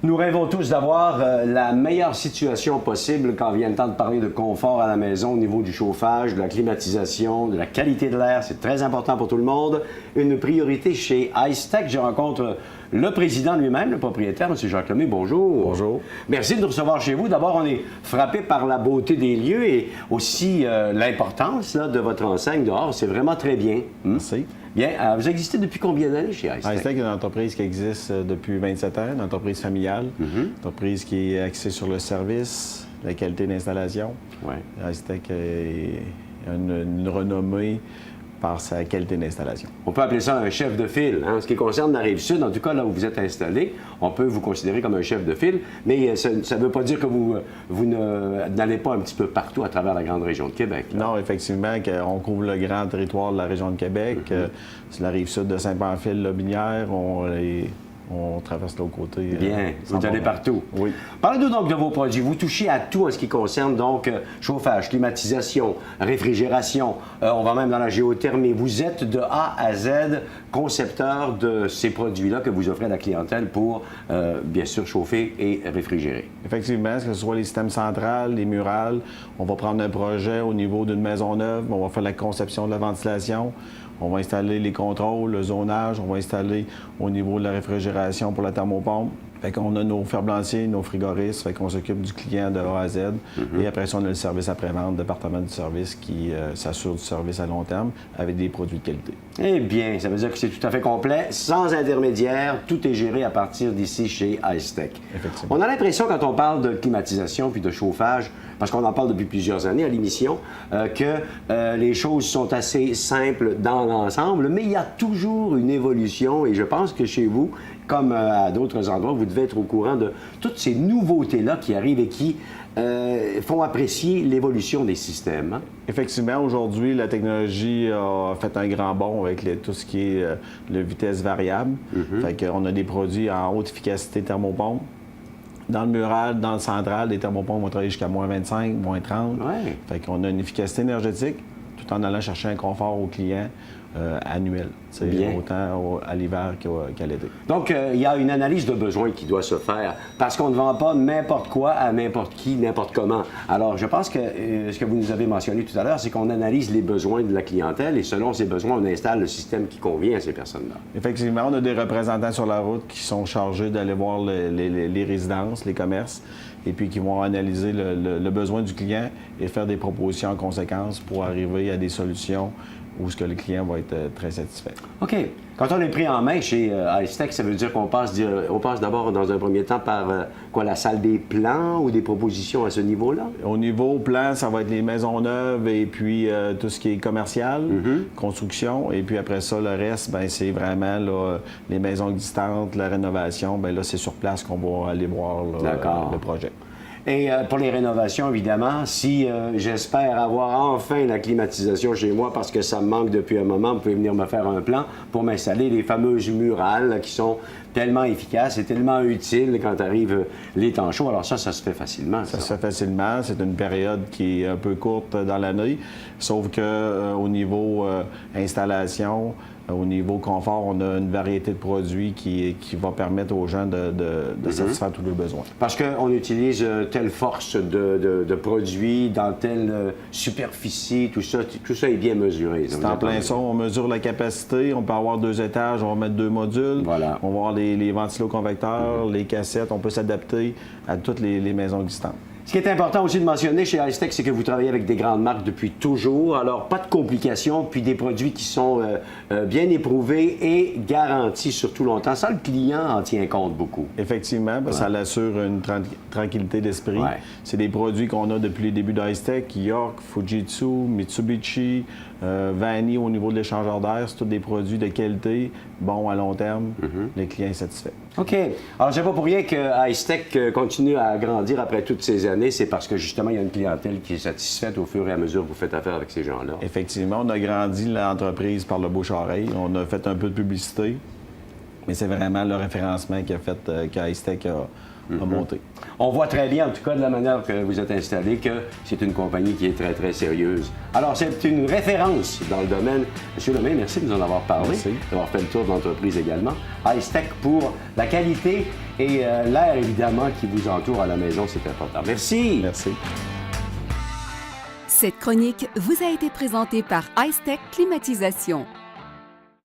Nous rêvons tous d'avoir la meilleure situation possible quand vient le temps de parler de confort à la maison au niveau du chauffage, de la climatisation, de la qualité de l'air. C'est très important pour tout le monde. Une priorité chez Icetech. Je rencontre le président lui-même, le propriétaire, M. Jacques Lemay. Bonjour. Bonjour. Merci de nous recevoir chez vous. D'abord, on est frappé par la beauté des lieux et aussi l'importance de votre enseigne dehors. C'est vraiment très bien. Merci. Bien. Vous existez depuis combien d'années chez Icetech? Icetech est une entreprise qui existe depuis 27 ans, une entreprise familiale, une entreprise qui est axée sur le service, la qualité d'installation. Ouais. Icetech a une renommée par sa qualité d'installation. On peut appeler ça un chef de file. En ce qui concerne la Rive-Sud, en tout cas là où vous êtes installé, on peut vous considérer comme un chef de file, mais ça ne veut pas dire que vous n'allez pas un petit peu partout à travers la grande région de Québec. Là. Non, effectivement, on couvre le grand territoire de la région de Québec. C'est la Rive-Sud de Saint-Pamphile-Lobinière. On traverse de l'autre côté. Bien, vous allez partout. Oui. Parlez-nous donc de vos produits. Vous touchez à tout en ce qui concerne donc chauffage, climatisation, réfrigération. On va même dans la géothermie. Vous êtes de A à Z concepteur de ces produits-là que vous offrez à la clientèle pour, bien sûr, chauffer et réfrigérer. Effectivement, que ce soit les systèmes centrales, les murales, on va prendre un projet au niveau d'une maison neuve, on va faire la conception de la ventilation. On va installer les contrôles, le zonage, on va installer au niveau de la réfrigération pour la thermopompe. Fait qu'on a nos ferblanciers, nos frigoristes, fait qu'on s'occupe du client de A à Z. Et après ça, on a le service après-vente, le département du service qui s'assure du service à long terme avec des produits de qualité. Eh bien, ça veut dire que c'est tout à fait complet, sans intermédiaire, tout est géré à partir d'ici chez Icetech. Effectivement. On a l'impression, quand on parle de climatisation puis de chauffage, parce qu'on en parle depuis plusieurs années à l'émission, que les choses sont assez simples dans l'ensemble, mais il y a toujours une évolution et je pense que chez vous, comme à d'autres endroits, vous devez être au courant de toutes ces nouveautés-là qui arrivent et qui font apprécier l'évolution des systèmes. Hein? Effectivement, aujourd'hui, la technologie a fait un grand bond avec tout ce qui est la vitesse variable. Fait qu'on a des produits en haute efficacité thermopompe. Dans le mural, dans le central, les thermopompes vont travailler jusqu'à moins 25, moins 30. Ouais. Fait qu'on a une efficacité énergétique tout en allant chercher un confort au client annuel, autant à l'hiver qu'à l'été. Donc, il y a une analyse de besoin qui doit se faire parce qu'on ne vend pas n'importe quoi à n'importe qui, n'importe comment. Alors, je pense que ce que vous nous avez mentionné tout à l'heure, c'est qu'on analyse les besoins de la clientèle et selon ces besoins, on installe le système qui convient à ces personnes-là. Effectivement, on a des représentants sur la route qui sont chargés d'aller voir les résidences, les commerces, et puis qui vont analyser le besoin du client et faire des propositions en conséquence pour arriver à des solutions où ce que le client va être très satisfait. OK. Quand on est pris en main chez Icetech, ça veut dire qu'on passe d'abord dans un premier temps par la salle des plans ou des propositions à ce niveau-là? Au niveau plan, ça va être les maisons neuves et puis tout ce qui est commercial, construction. Et puis après ça, le reste, ben c'est vraiment là, les maisons existantes, la rénovation. Bien là, c'est sur place qu'on va aller voir là, le projet. Et pour les rénovations, évidemment, si j'espère avoir enfin la climatisation chez moi parce que ça me manque depuis un moment, vous pouvez venir me faire un plan pour m'installer les fameuses murales là, qui sont tellement efficaces et tellement utiles quand arrivent les temps chauds. Alors ça se fait facilement. Ça se fait facilement. C'est une période qui est un peu courte dans l'année, sauf que au niveau installation, au niveau confort, on a une variété de produits qui va permettre aux gens de satisfaire tous leurs besoins. Parce qu'on utilise telle force de produits dans telle superficie, tout ça est bien mesuré. C'est en plein ça. On mesure la capacité. On peut avoir 2 étages, on va mettre 2 modules. Voilà. On va avoir les ventiloconvecteurs, les cassettes. On peut s'adapter à toutes les maisons existantes. Ce qui est important aussi de mentionner chez Icetech, c'est que vous travaillez avec des grandes marques depuis toujours. Alors, pas de complications, puis des produits qui sont bien éprouvés et garantis sur tout longtemps. Ça, le client en tient compte beaucoup. Effectivement, ça l'assure une tranquillité d'esprit. Ouais. C'est des produits qu'on a depuis les débuts d'Icetech, York, Fujitsu, Mitsubishi, Vanny au niveau de l'échangeur d'air. C'est tous des produits de qualité, bons à long terme. Le client est satisfait. OK. Alors, c'est pas pour rien que Icetech continue à grandir après toutes ces années. C'est parce que, justement, il y a une clientèle qui est satisfaite au fur et à mesure que vous faites affaire avec ces gens-là. Effectivement, on a grandi l'entreprise par le bouche-oreille. On a fait un peu de publicité, mais c'est vraiment le référencement qui a fait qu'Icetech a monté. On voit très bien, en tout cas, de la manière que vous êtes installé, que c'est une compagnie qui est très, très sérieuse. Alors, c'est une référence dans le domaine. Monsieur Lemay, merci de nous en avoir parlé, Merci. d'avoir fait le tour de l'entreprise également. Icetech pour la qualité et l'air, évidemment, qui vous entoure à la maison, c'est important. Merci. Merci. Cette chronique vous a été présentée par Icetech Climatisation.